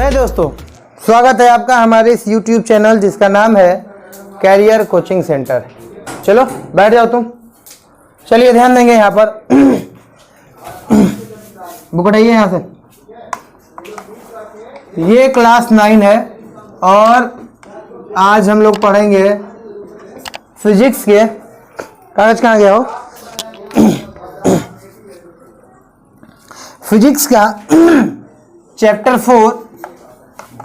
है दोस्तों, स्वागत है आपका हमारे इस YouTube चैनल जिसका नाम है कैरियर कोचिंग सेंटर। चलो बैठ जाओ तुम। चलिए ध्यान देंगे यहाँ पर। बुक उठाइए यहाँ से। ये क्लास 9 है और आज हम लोग पढ़ेंगे फिजिक्स के। कागज कहाँ गया हो? फिजिक्स का चैप्टर 4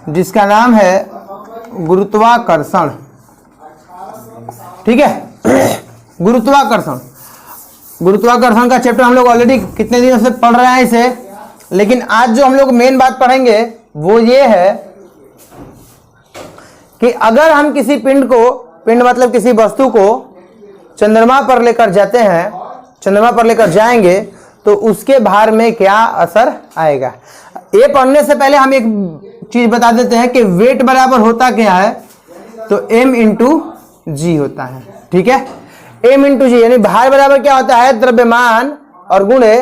जिसका नाम है गुरुत्वाकर्षण। ठीक है, गुरुत्वाकर्षण का चैप्टर हम लोग ऑलरेडी कितने दिनों से पढ़ रहे हैं इसे, लेकिन आज जो हम लोग मेन बात पढ़ेंगे वो ये है कि अगर हम किसी पिंड मतलब किसी वस्तु को चंद्रमा पर लेकर जाते हैं, चंद्रमा पर लेकर जाएंगे तो उसके भार में क्या असर आएगा। ये पढ़ने से पहले हम एक चीज बता देते हैं कि वेट बराबर होता क्या है, तो m इंटू जी होता है। ठीक है, m इंटू जी यानी भार बराबर क्या होता है, द्रव्यमान और गुणे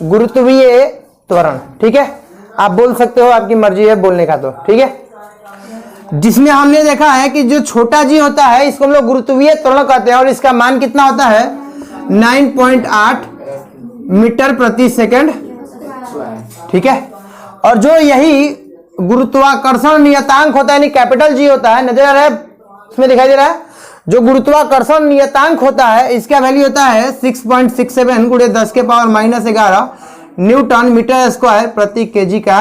गुरुत्वीय त्वरण। ठीक है, आप बोल सकते हो, आपकी मर्जी है बोलने का। तो ठीक है, जिसमें हमने देखा है कि जो छोटा जी होता है इसको हम लोग गुरुत्वीय त्वरण कहते हैं और इसका मान कितना होता है 9.8 मीटर प्रति सेकंड। ठीक है, और जो यही गुरुत्वाकर्षण नियतांक होता है यानी कैपिटल जी होता है, नजर आ रहा है इसमें दिखाई दे रहा है, जो गुरुत्वाकर्षण नियतांक होता है इसका वैल्यू होता है 6.67 गुणे 10 के पावर -11 न्यूटन मीटर स्क्वायर प्रति केजी का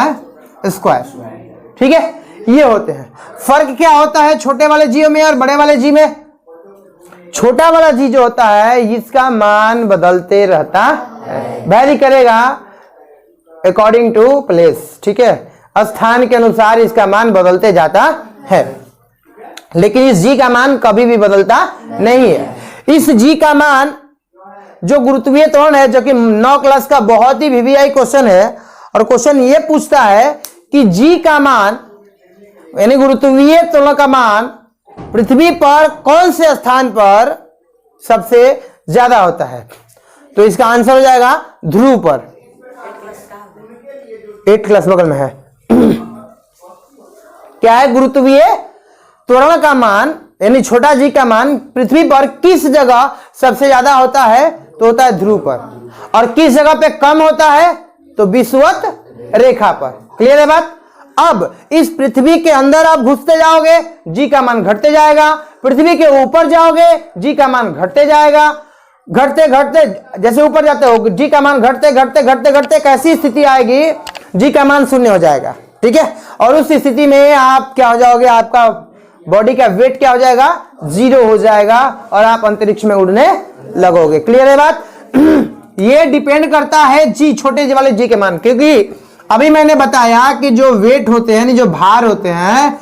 स्क्वायर। ठीक है, ये होते हैं। फर्क क्या होता है छोटे वाले जी में और बड़े वाले जी में? छोटा वाला जी जो होता है इसका मान बदलते रहता है, वैरी करेगा अकॉर्डिंग टू प्लेस। ठीक है, स्थान के अनुसार इसका मान बदलते जाता है, लेकिन इस जी का मान कभी भी बदलता नहीं है। इस जी का मान जो गुरुत्वीय त्वरण है, जो कि 9 क्लास का बहुत ही वीवीआई क्वेश्चन है, और क्वेश्चन ये पूछता है कि जी का मान यानी गुरुत्वीय त्वरण का मान पृथ्वी पर कौन से स्थान पर सबसे ज्यादा होता है, तो इसका आंसर हो जाएगा ध्रुव पर। 8 क्लास बगल में है। क्या है, गुरुत्वीय त्वरण का मान यानी छोटा जी का मान पृथ्वी पर किस जगह सबसे ज्यादा होता है, तो होता है ध्रुव पर, और किस जगह पे कम होता है, तो विषुवत रेखा पर। क्लियर है बात? अब इस पृथ्वी के अंदर आप घुसते जाओगे जी का मान घटते जाएगा, पृथ्वी के ऊपर जाओगे जी का मान घटते जाएगा, घटते घटते जैसे ऊपर जाते हो जी का मान घटते घटते घटते घटते कैसी स्थिति आएगी, जी का मान 0 हो जाएगा। ठीक है, और उस स्थिति में आप क्या हो जाओगे, आपका बॉडी का वेट क्या हो जाएगा, 0 हो जाएगा और आप अंतरिक्ष में उड़ने लगोगे। क्लियर है बात? ये डिपेंड करता है जी, छोटे वाले जी के मान, क्योंकि अभी मैंने बताया कि जो वेट होते हैं, जो भार होते हैं,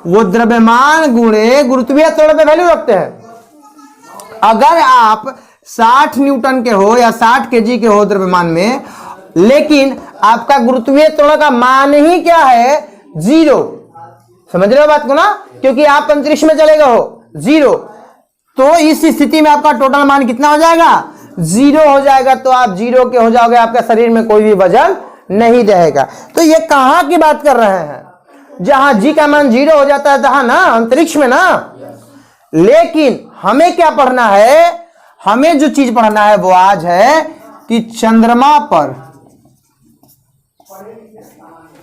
वो द्रव्यमान गुणे गुरुत्वीय त्वरण पे वैल्यू रखते हैं। अगर आप 60 न्यूटन के हो या 60 केजी के हो द्रव्यमान में, लेकिन आपका गुरुत्वीय त्वरण का मान ही क्या है, 0। समझ रहे हो बात को ना? क्योंकि आप अंतरिक्ष में चले गए हो 0, तो इस स्थिति में आपका टोटल मान कितना हो जाएगा, 0 हो जाएगा। तो आप 0 के हो जाओगे, आपका शरीर में कोई भी वजन नहीं रहेगा। तो ये कहां की बात कर रहे हैं, जहां जी का मान 0 हो जाता है, जहां ना अंतरिक्ष में ना। लेकिन हमें क्या पढ़ना है, हमें जो चीज पढ़ना है वो आज है कि चंद्रमा पर,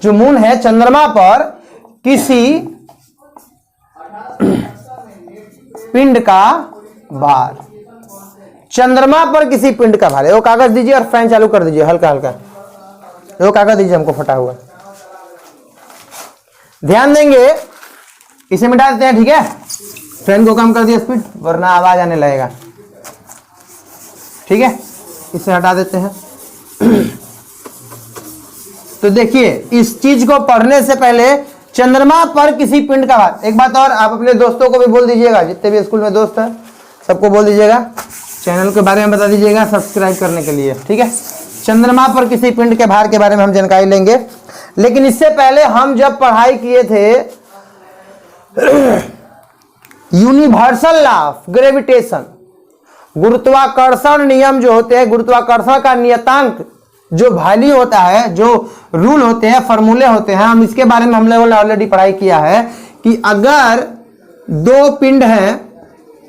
जो मून है, चंद्रमा पर किसी पिंड का भार, चंद्रमा पर किसी पिंड का भार है। वो कागज दीजिए और फैन चालू कर दीजिए हल्का हल्का, वो कागज दीजिए हमको फटा हुआ। ध्यान देंगे, इसे मिटा देते हैं। ठीक है, फैन को कम कर दिया स्पीड, वरना आवाज आने लगेगा। ठीक है, इसे हटा देते हैं। तो देखिए, इस चीज को पढ़ने से पहले चंद्रमा पर किसी पिंड का भार। एक बात और, आप अपने दोस्तों को भी बोल दीजिएगा, जितने भी स्कूल में दोस्त हैं सबको बोल दीजिएगा, चैनल के बारे में बता दीजिएगा सब्सक्राइब करने के लिए। ठीक है, चंद्रमा पर किसी पिंड के भार के बारे में हम जानकारी लेंगे, लेकिन इससे पहले हम जब पढ़ाई किए थे यूनिवर्सल लॉ ऑफ ग्रेविटेशन, गुरुत्वाकर्षण नियम जो होते हैं, गुरुत्वाकर्षण का नियतांक जो वैल्यू होता है, जो रूल होते हैं, फॉर्मूले होते हैं, हम इसके बारे में हम लोगों ने ऑलरेडी पढ़ाई किया है कि अगर दो पिंड हैं,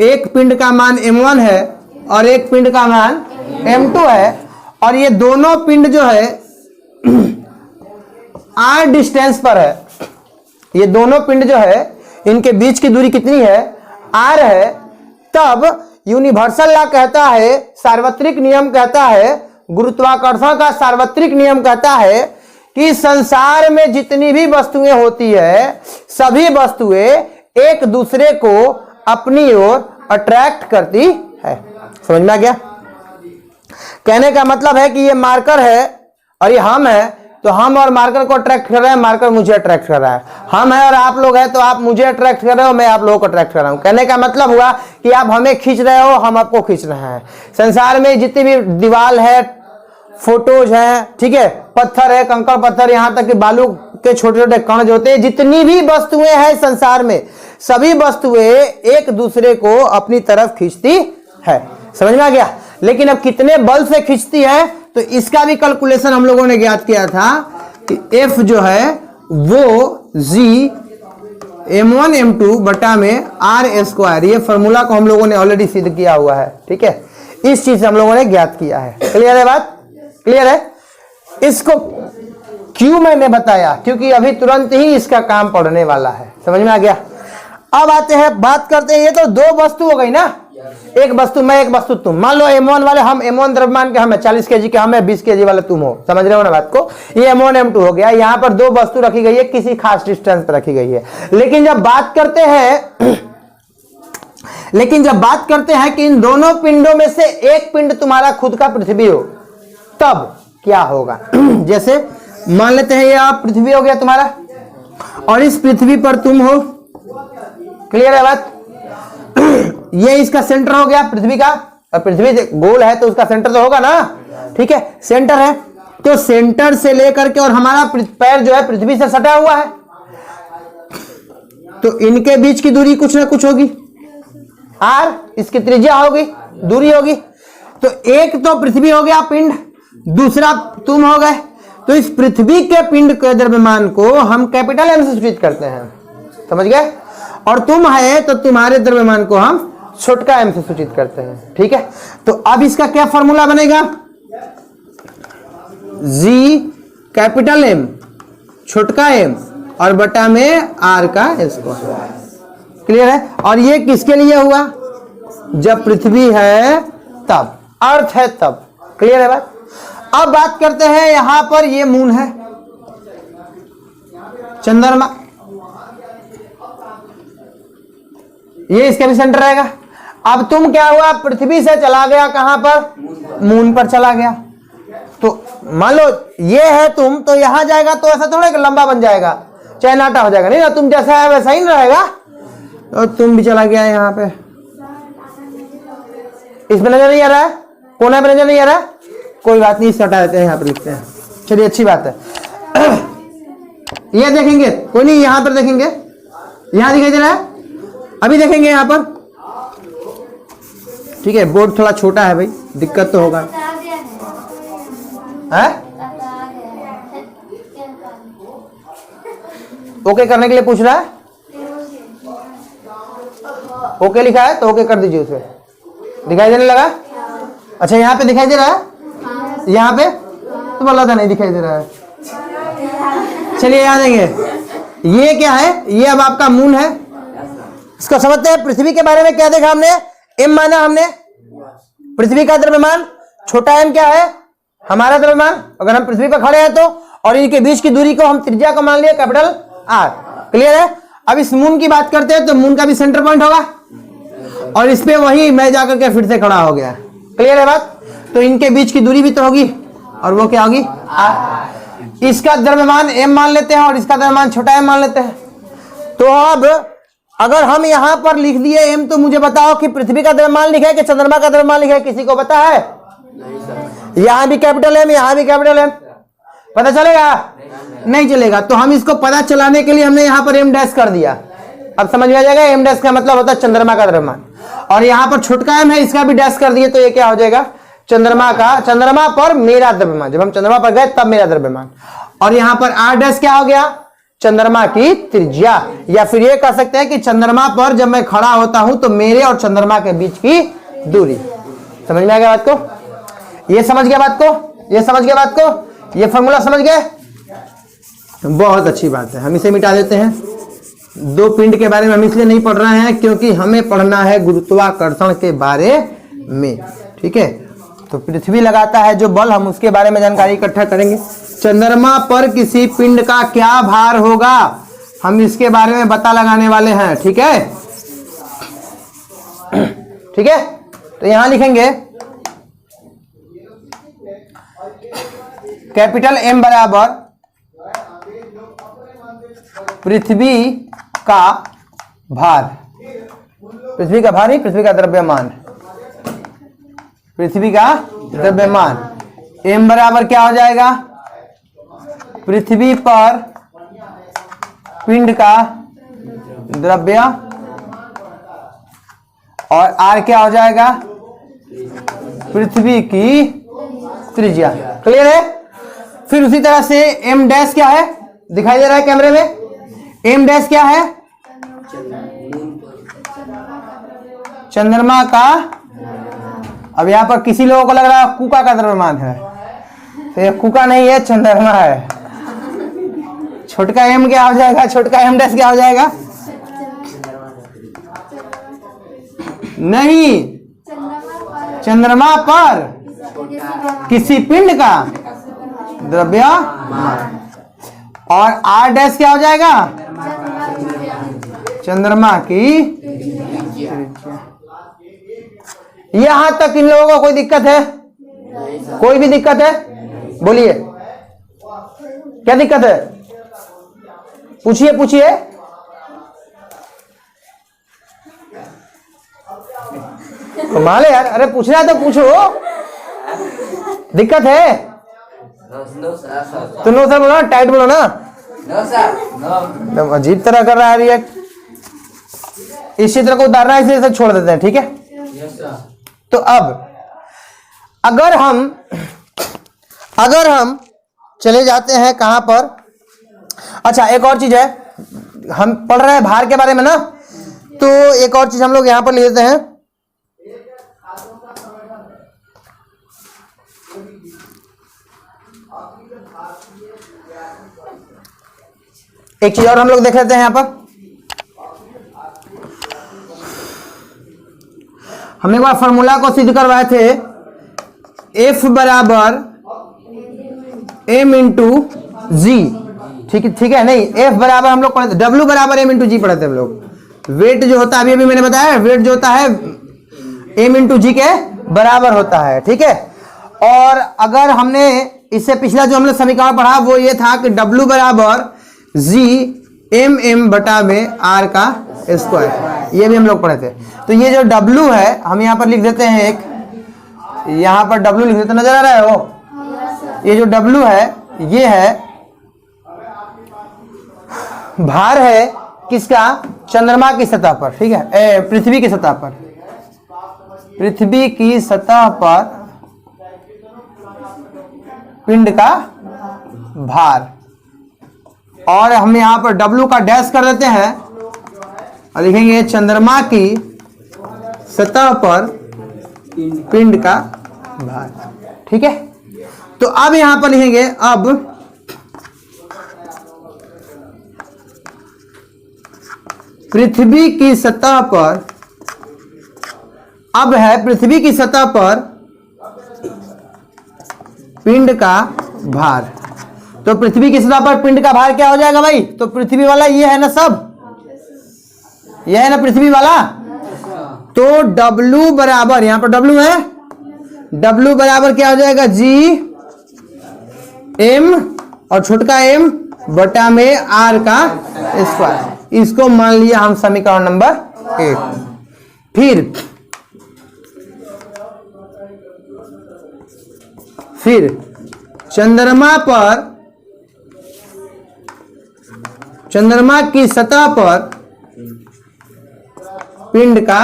एक पिंड का मान m1 है और एक पिंड का मान m2 है, और ये दोनों पिंड जो है r डिस्टेंस पर है, ये दोनों पिंड जो है इनके बीच की दूरी कितनी है, r है, तब यूनिवर्सल लॉ कहता है, सार्वत्रिक नियम कहता है, गुरुत्वाकर्षण का सार्वत्रिक नियम कहता है कि संसार में जितनी भी वस्तुएं होती है, सभी वस्तुएं एक दूसरे को अपनी ओर अट्रैक्ट करती है। समझ में आ गया? कहने का मतलब है कि ये मार्कर है और ये हम है, तो हम और मार्कर को अट्रैक्ट कर रहे हैं, मार्कर मुझे अट्रैक्ट कर रहा है। हम है और आप लोग हैं, तो आप मुझे अट्रैक्ट कर रहे हो, मैं आप लोगों को अट्रैक्ट कर रहा हूं। कहने का मतलब हुआ कि आप हमें खींच रहे हो, हम आपको खींच रहे हैं। संसार में जितनी भी दीवार है, फोटोज हैं, ठीक है, पत्थर है, कंकड़ पत्थर, यहां तक कि बालू के छोटे छोटे कण जो होते हैं, जितनी भी वस्तुएं हैं संसार में, सभी वस्तुएं एक दूसरे को अपनी तरफ खींचती है। समझ में आ गया? लेकिन अब कितने बल से खींचती है, तो इसका भी कैलकुलेशन हम लोगों ने ज्ञात किया था कि F जो है वो G m1 m2 बटा में r स्क्वायर, ये फॉर्मूला को हम लोगों ने ऑलरेडी सिद्ध किया हुआ है। ठीक है, इस चीज से हम लोगों ने ज्ञात किया है। क्लियर है बात? क्लियर है? इसको क्यों मैंने बताया, क्योंकि अभी तुरंत ही इसका काम पड़ने वाला है। समझ में आ गया? अब आते हैं, बात करते हैं, ये तो दो वस्तु हो गई ना, एक वस्तु मैं, एक वस्तु तुम। मान लो m1 वाले हम, m1 द्रव्यमान के हम है, 40 kg के हम है, 20 kg वाले तुम हो। समझ रहे हो ना बात को? ये m1 m2 हो गया। यहाँ पर दो वस्तु रखी गई है, किसी खास डिस्टेंस पर रखी गई है। लेकिन जब बात करते हैं कि इन दोनों पिंडों में से एक पिंड तुम्हारा खुद का पृथ्वी हो, तब क्या होगा? जैसे मान लेते हैं ये आप पृथ्वी हो गया तुम्हारा, और इस पृथ्वी पर तुम हो। क्लियर है बात? ये इसका सेंटर हो गया पृथ्वी का, और पृथ्वी गोल है तो उसका सेंटर तो होगा ना। ठीक है, सेंटर है, तो सेंटर से लेकर के और हमारा पैर जो है पृथ्वी से सटा हुआ है, तो इनके बीच की दूरी कुछ ना कुछ होगी, r, इसकी त्रिज्या होगी, दूरी होगी। तो एक तो पृथ्वी हो गया पिंड, दूसरा तुम हो गए। तो इस पृथ्वी के पिंड के द्रव्यमान को हम कैपिटल M से सूचित करते हैं। समझ गए? और तुम है तो तुम्हारे द्रव्यमान को हम छोटका m से सूचित करते हैं। ठीक है, तो अब इसका क्या फॉर्मूला बनेगा? G कैपिटल M छोटका m और बटा में r का स्क्वायर। क्लियर है? और ये किसके लिए हुआ? जब पृथ्वी है तब, अर्थ है तब। क्लियर है बात? अब बात करते हैं, यहां पर ये मून है, चंद्रमा, ये इसका भी सेंटर रहेगा। अब तुम क्या हुआ? पृथ्वी से चला गया कहां पर? मून पर चला गया। तो मान लो ये है तुम, तो यहां जाएगा तो ऐसा थोड़ा कि लंबा बन जाएगा, चैनाटा हो जाएगा, नहीं ना, तुम जैसा है वैसा ही रहेगा। तो तुम भी चला गया यहाँ पे, इसमें नजर नहीं आ रहा है, कोने पे नजर नहीं आ रहा है, कोई बात नहीं, इससे हटा देते हैं, यहाँ पर लिखते हैं। चलिए, अच्छी बात है। ये देखेंगे, कोई नहीं, यहां पर देखेंगे, यहां दिखाई दे रहा है, अभी देखेंगे यहां पर। ठीक है, बोर्ड थोड़ा छोटा है भाई, दिक्कत तो होगा। है ओके करने के लिए पूछ रहा है, ओके लिखा है तो ओके कर दीजिए। उसे दिखाई देने लगा? अच्छा, यहाँ पे दिखाई दे रहा है, यहाँ पे तो बोला था नहीं दिखाई दे रहा है। चलिए यहाँ देंगे, ये क्या है? ये अब आपका मून है। इसको समझते हैं। पृथ्वी के बारे में क्या देखा हमने? m माना हमने, पृथ्वी का द्रव्यमान, छोटा m क्या है? हमारा द्रव्यमान, अगर हम पृथ्वी पर खड़े हैं तो, और इनके बीच की दूरी को हम त्रिज्या को मान लिया कैपिटल R। क्लियर है? अब इस मून की बात करते हैं, तो मून का भी सेंटर पॉइंट होगा, और इस पे वही मैं जाकर के फिर से खड़ा हो गया। क्लियर है बात? तो इनके बीच की दूरी भी तो होगी, और वो क्या होगी? R। इसका द्रव्यमान m मान लेते हैं और इसका द्रव्यमान छोटा m मान लेते हैं। तो अब अगर हम यहां पर लिख दिए m, तो मुझे बताओ कि पृथ्वी का द्रव्यमान लिखा है कि चंद्रमा का द्रव्यमान लिखा है? किसी को पता है? यहां भी कैपिटल M, यहां भी कैपिटल M, पता चलेगा? नहीं चलेगा। तो हम इसको पता चलाने के लिए हमने यहां पर m डैश कर दिया। अब समझ में आ जाएगा, m डैश का मतलब होता है चंद्रमा का द्रव्यमान, और यहां पर छोटका m है, इसका भी डैश कर दिए, तो ये क्या हो जाएगा? चंद्रमा पर मेरा द्रव्यमान, जब हम चंद्रमा पर गए तब मेरा द्रव्यमान। और यहां पर r डैश क्या हो गया, चंद्रमा की त्रिज्या। या फिर ये कह सकते हैं कि चंद्रमा पर जब मैं खड़ा होता हूं तो मेरे और चंद्रमा के बीच की दूरी। समझ में आ गया बात को? ये समझ गया बात को? ये समझ गया बात को? ये फॉर्मूला समझ गए? बहुत अच्छी बात है, हम इसे मिटा देते हैं। दो पिंड के बारे में हम इसलिए नहीं पढ़ रहे हैं क्योंकि हमें पढ़ना है गुरुत्वाकर्षण के बारे में। ठीक है, तो पृथ्वी लगाता है जो बल, हम उसके बारे में जानकारी इकट्ठा करेंगे। चंद्रमा पर किसी पिंड का क्या भार होगा, हम इसके बारे में पता लगाने वाले हैं। ठीक है, ठीक है, तो यहां लिखेंगे कैपिटल M बराबर पृथ्वी का भार, पृथ्वी का भार ही पृथ्वी का द्रव्यमान, पृथ्वी का द्रव्यमान। M बराबर क्या हो जाएगा, पृथ्वी पर पिंड का द्रव्य, और R क्या हो जाएगा, पृथ्वी की त्रिज्या। क्लियर है? फिर उसी तरह से M डैश क्या है, दिखाई दे रहा है कैमरे में? M डैश क्या है, चंद्रमा का, अब यहां पर किसी लोगों को लग रहा है कुका का द्रव्यमान है, तो ये कुका नहीं है, चंद्रमा है। छोटका M क्या हो जाएगा, छोटका M डैश क्या हो जाएगा, नहीं, चंद्रमा पर किसी पिंड का द्रव्यमान। और R डैश क्या हो जाएगा, चंद्रमा की त्रिज्या। यहां तक इन लोगों को कोई दिक्कत है? कोई भी दिक्कत है? बोलिए, क्या दिक्कत है? पूछिए पूछिए। कमाल है यार, अरे पूछना है तो पूछो। दिक्कत है तो नो सर बोलो, टाइट बोलो ना। No sir, no. अजीब तरह कर रहा है रिएक्ट। इस चित्र को उतारना है, इसे छोड़ देते हैं। ठीक है, तो अब अगर हम चले जाते हैं कहां पर, अच्छा एक और चीज है, हम पढ़ रहे हैं भार के बारे में ना, तो एक और चीज हम लोग यहां पर ले लेते हैं। एक चीज और हम लोग देख लेते हैं यहां पर। हमने एक बार फॉर्मूला को सिद्ध करवाए थे, F बराबर M इंटू जी। ठीक है, नहीं, F बराबर हम लोग पढ़े थे, W बराबर M इंटू जी पढ़े थे हम लोग। वेट जो होता है, अभी मैंने बताया, वेट जो होता है M इंटू जी के बराबर होता है। ठीक है, और अगर हमने इससे पिछला जो हमने समीकरण पढ़ा वो ये था कि W बराबर जी M बटा में R का स्क्वायर, ये भी हम लोग पढ़े थे। तो ये जो W है हम यहाँ पर लिख देते हैं, एक यहाँ पर W लिख देते, नजर आ रहा है वो? ये जो W है ये है भार है किसका, चंद्रमा की सतह पर। ठीक है, पृथ्वी की सतह पर, पृथ्वी की सतह पर पिंड का भार। और हम यहां पर W का डैश कर देते हैं और लिखेंगे चंद्रमा की सतह पर पिंड का भार। ठीक है, तो अब यहां पर लिखेंगे, अब पृथ्वी की सतह पर, अब है पृथ्वी की सतह पर पिंड का भार। तो पृथ्वी की सतह पर पिंड का भार क्या हो जाएगा भाई, तो पृथ्वी वाला ये है ना, सब ये है ना पृथ्वी वाला। तो W बराबर, यहां पर W है, W बराबर क्या हो जाएगा, G M और छोटका M बटा में R का स्क्वायर। इसको मान लिया हम समीकरण नंबर 1। फिर चंद्रमा पर, चंद्रमा की सतह पर पिंड का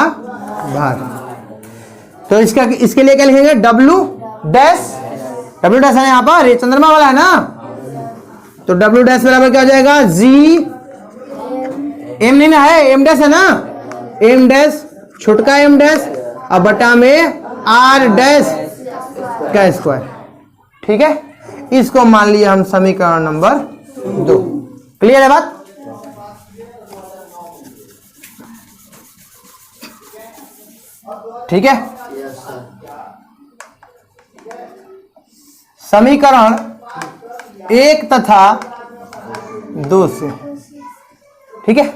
भार। तो इसके लिए क्या लिखेंगे, W डैश, W डैश है यहाँ पर, ये चंद्रमा वाला है ना, तो W डैश बराबर क्या हो जाएगा, G M नहीं ना है, M डैश है ना, M डैश छोटका M डैश अब बटा में R डैश का स्क्वायर। ठीक है, इसको मान लिया हम समीकरण नंबर 2। क्लियर है बात? ठीक है, समीकरण 1 तथा 2 से, ठीक है,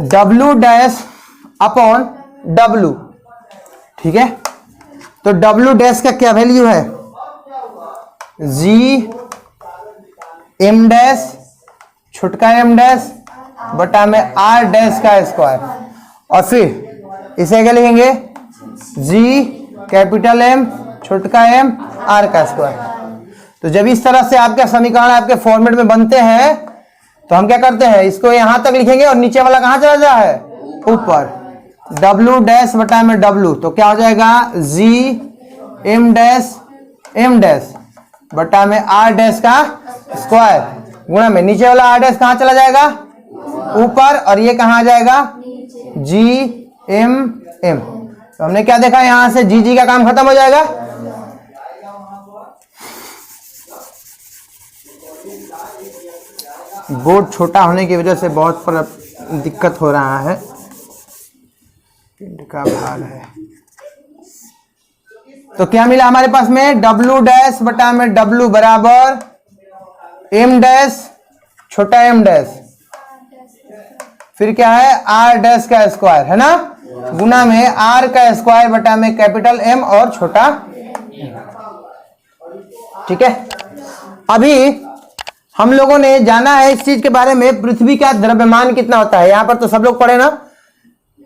W डैश अपॉन W, ठीक है, तो W डैश का क्या वैल्यू है, G M डैश छोटका M डैश बटा में R डैश का स्क्वायर, और फिर इसे क्या लिखेंगे, G कैपिटल M छोटका M R का स्क्वायर। तो जब इस तरह से आपका समीकरण आपके फॉर्मेट में बनते हैं तो हम क्या करते हैं, इसको यहां तक लिखेंगे और नीचे वाला कहां चला जाए है, ऊपर, W डैश बटा में W, तो क्या हो जाएगा, G M डैश बटा में R डैश का स्क्वायर गुणा में नीचे वाला R डैश कहां चला जाएगा, ऊपर, और ये कहां आ जाएगा, G M M। तो हमने क्या देखा, यहां से G का काम खत्म हो जाएगा। बोर्ड छोटा होने की वजह से बहुत दिक्कत हो रहा है, पिंड का भार है। तो क्या मिला हमारे पास में, W डैश बटा में W बराबर M डैश छोटा M डैश, फिर क्या है, R डैश का स्क्वायर है ना, गुना में R का स्क्वायर बटा में कैपिटल M और छोटा। ठीक है, अभी हम लोगों ने जाना है इस चीज के बारे में, पृथ्वी का द्रव्यमान कितना होता है। यहां पर तो सब लोग पढ़े ना,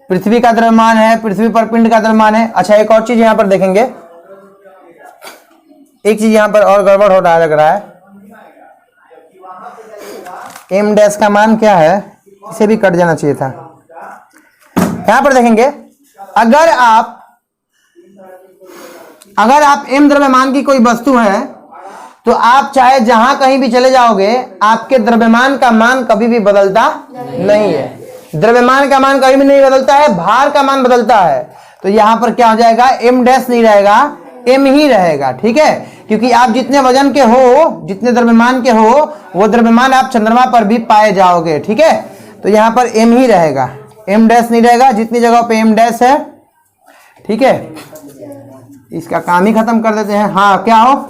पृथ्वी का द्रव्यमान है, पृथ्वी पर पिंड का द्रव्यमान है। अच्छा, एक और चीज यहां पर देखेंगे, एक चीज यहां पर और गड़बड़ हो रहा लग रहा है, M डैश का मान क्या है, इसे भी कट जाना चाहिए था। यहां पर देखेंगे, अगर आप M द्रव्यमान की कोई वस्तु है तो आप चाहे जहां कहीं भी चले जाओगे, आपके द्रव्यमान का मान कभी भी बदलता नहीं है। द्रव्यमान का मान कभी भी नहीं बदलता है, भार का मान बदलता है। तो यहां पर क्या हो जाएगा, M डैश नहीं रहेगा, M ही रहेगा। ठीक है, क्योंकि आप जितने वजन के हो, जितने द्रव्यमान के हो, वो द्रव्यमान आप चंद्रमा पर भी पाए जाओगे। ठीक है, तो यहां पर M ही रहेगा, M डैश नहीं रहेगा, जितनी जगह पे M डैश है। ठीक है, इसका काम ही खत्म कर देते हैं। हाँ, क्या हो,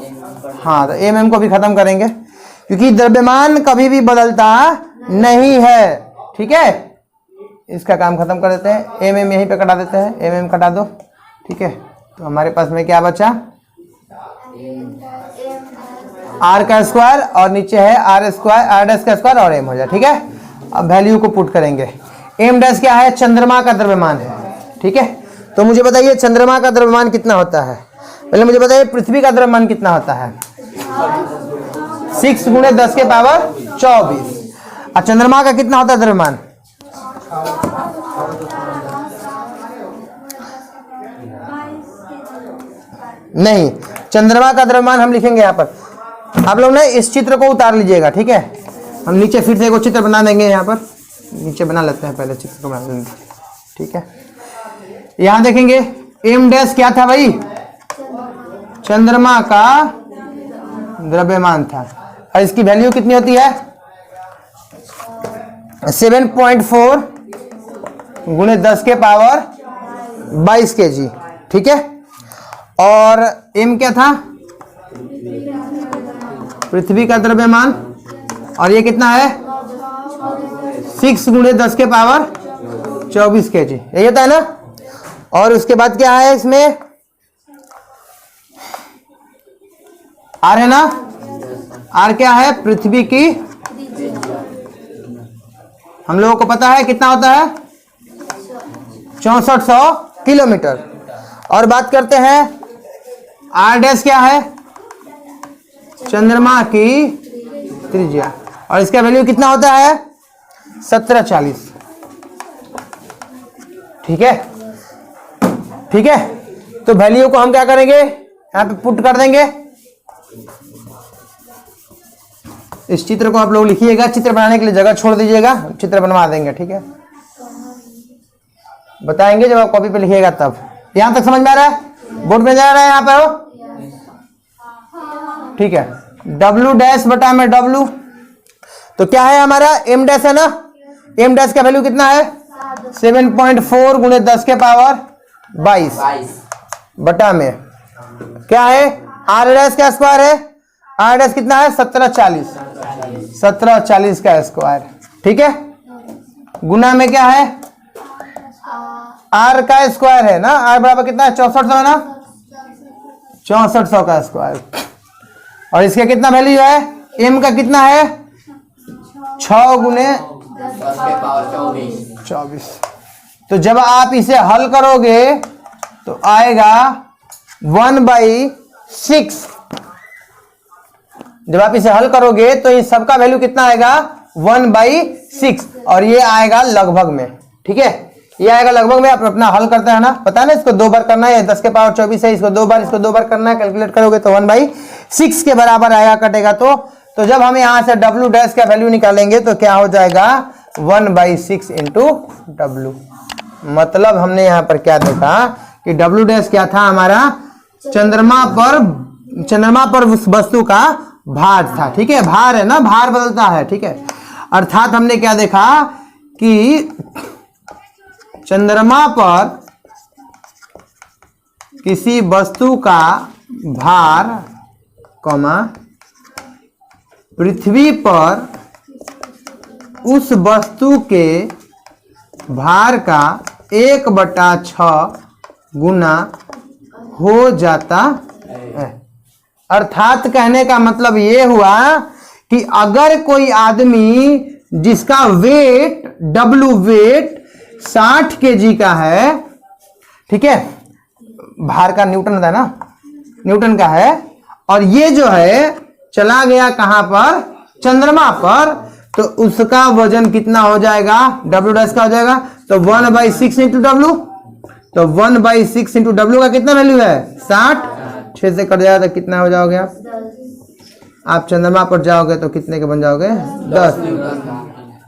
हाँ, तो M को भी खत्म करेंगे, क्योंकि द्रव्यमान कभी भी बदलता नहीं है। ठीक है, इसका काम खत्म कर देते हैं, M यहीं पे कटा देते हैं, M कटा दो। ठीक है, तो हमारे पास में क्या बचा, R का स्क्वायर और नीचे है R स्क्वायर, R डैश का स्क्वायर और M हो जाए। ठीक है, अब वैल्यू को पुट करेंगे। M डैश क्या है, चंद्रमा का द्रव्यमान है। ठीक है, तो मुझे बताइए चंद्रमा का द्रव्यमान कितना होता है। पहले मुझे बताइए पृथ्वी का द्रव्यमान कितना होता है, 6 × 10⁻²৪। और चंद्रमा का कितना होता है द्रव्यमान, नहीं, चंद्रमा का द्रव्यमान हम लिखेंगे यहाँ पर। आप लोग ना इस चित्र को उतार लीजिएगा। ठीक है, हम नीचे फिर से एक चित्र बना देंगे, यहाँ पर नीचे बना लेते हैं, पहले चित्र को बना लेंगे। ठीक है, यहां देखेंगे M डैश क्या था भाई, चंद्रमा का द्रव्यमान था, और इसकी वैल्यू कितनी होती है, 7.4 × 10⁻22 kg। ठीक है, और M क्या था, पृथ्वी का द्रव्यमान, और ये कितना है, 6 × 10⁻24 kg, यही होता है ना। और उसके बाद क्या है, इसमें R है ना, R क्या है, पृथ्वी की, हम लोगों को पता है कितना होता है, 6400 किलोमीटर। और बात करते हैं R डैश क्या है, चंद्रमा की त्रिज्या, और इसका वैल्यू कितना होता है, 1740। ठीक है, ठीक है, तो वैल्यू को हम क्या करेंगे, यहाँ पे पुट कर देंगे। इस चित्र को आप लोग लिखिएगा, चित्र बनाने के लिए जगह छोड़ दीजिएगा, चित्र बनवा देंगे। ठीक है, बताएंगे जब आप कॉपी पे लिखिएगा तब। यहां तक समझ में आ रहा है? बोर्ड में जा रहा है यहाँ पे हो? ठीक है, W डैश बटा में W, तो क्या है हमारा M डैश है ना, M डैश का वैल्यू कितना है 7.4 गुणे 10 के पावर 22 बटा में क्या है R डैश का स्क्वायर है, R डैश कितना है 1740 का स्क्वायर। ठीक है, गुना में क्या है R का स्क्वायर है ना, R बराबर कितना है 6400 है ना, 6400 का स्क्वायर। और इसका कितना वैल्यू है, M का कितना है 6 गुने 24। तो जब आप इसे हल करोगे तो आएगा 1/6। जब आप इसे हल करोगे तो इस सबका वैल्यू कितना आएगा 1/6, और ये आएगा लगभग में। ठीक है, ये आएगा लगभग में। आप अपना हल करते हैं ना, पता है ना, इसको 2 बार करना है, 10 के पावर 24 है, इसको 2 बार करना है, कैलकुलेट करोगे तो 1/6 के बराबर आएगा, कटेगा। तो जब हम यहां से W डैश का वैल्यू निकालेंगे तो क्या हो जाएगा 1/6 इंटू W। मतलब हमने यहां पर क्या देखा कि W डैश क्या था हमारा, चंद्रमा पर उस वस्तु का भार था। ठीक है, भार है ना, भार बदलता है। ठीक है, अर्थात हमने क्या देखा कि चंद्रमा पर किसी वस्तु का भार, पृथ्वी पर उस वस्तु के भार का 1/6 गुना हो जाता है। अर्थात कहने का मतलब ये हुआ कि अगर कोई आदमी जिसका वेट W वेट 60 kg का है, ठीक है, भार का न्यूटन था ना, न्यूटन का है, और ये जो है चला गया कहां पर, चंद्रमा पर, तो उसका वजन कितना हो जाएगा, W डैश का हो जाएगा, तो 1/6 इंटू W। तो 1/6 इंटू W का कितना वैल्यू है 60, 6 से कट जाएगा तो कितना हो जाओगे आप चंद्रमा पर जाओगे तो कितने के बन जाओगे 10।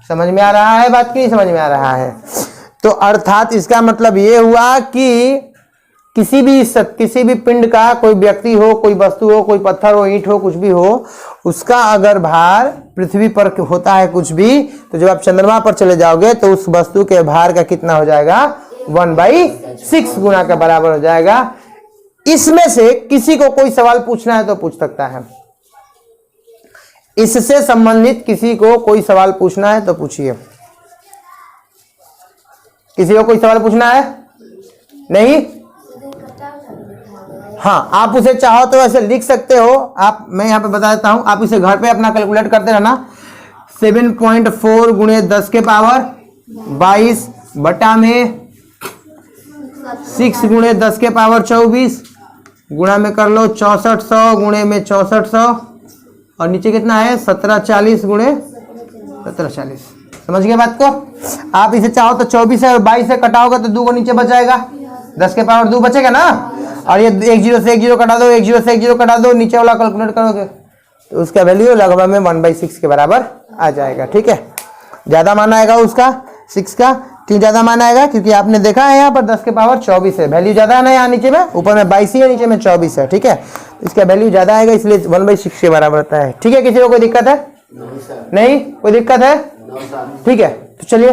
समझ में आ रहा है बात की, समझ में आ रहा है? तो अर्थात इसका मतलब ये हुआ कि किसी भी पिंड का, कोई व्यक्ति हो, कोई वस्तु हो, कोई पत्थर हो, ईंट हो, कुछ भी हो, उसका अगर भार पृथ्वी पर होता है कुछ भी, तो जब आप चंद्रमा पर चले जाओगे तो उस वस्तु के भार का कितना हो जाएगा 1/6 गुना के बराबर हो जाएगा। इसमें से किसी को कोई सवाल पूछना है तो पूछ सकता है, इससे संबंधित किसी को कोई सवाल पूछना है तो पूछिए। किसी को कोई सवाल पूछना है? नहीं? हाँ, आप उसे चाहो तो ऐसे लिख सकते हो आप, मैं यहाँ पे बता देता हूं, आप इसे घर पे अपना कैलकुलेट करते रहना। 7.4 गुणे 10 के पावर 22 बटा में 6 गुणे 10 के पावर 24 गुणा में कर लो 6400 गुणे में 6400, और नीचे कितना है 1740 गुणे 1740। समझ गए बात को? आप इसे चाहो तो 24 है और 22 से कटाओगे तो 2 को नीचे बच जाएगा, 10 के पावर 2 बचेगा ना, और ये 1 0 से 1 0 कटा दो, 1 0 से 1 0 कटा दो, नीचे वाला कैलकुलेट करोगे तो उसका वैल्यू लगभग में 1/6 के बराबर आ जाएगा। ठीक है, ज्यादा मान आएगा उसका 6 का। क्यों ज्यादा मान आएगा? क्योंकि आपने देखा है यहाँ पर 10 के पावर 24 है, वैल्यू ज्यादा है ना, यहाँ नीचे में, ऊपर में 22 ही है, नीचे में 24 है। ठीक है, इसका वैल्यू ज्यादा आएगा, इसलिए 1/6 के बराबर होता है। ठीक है, किसी को कोई दिक्कत है? नहीं, कोई दिक्कत है? ठीक है, तो चलिए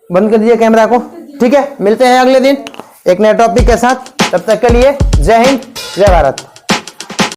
बंद कर दीजिए कैमरा को। ठीक है, मिलते हैं अगले दिन एक नए टॉपिक के साथ। तब तक के लिए जय हिंद, जय भारत।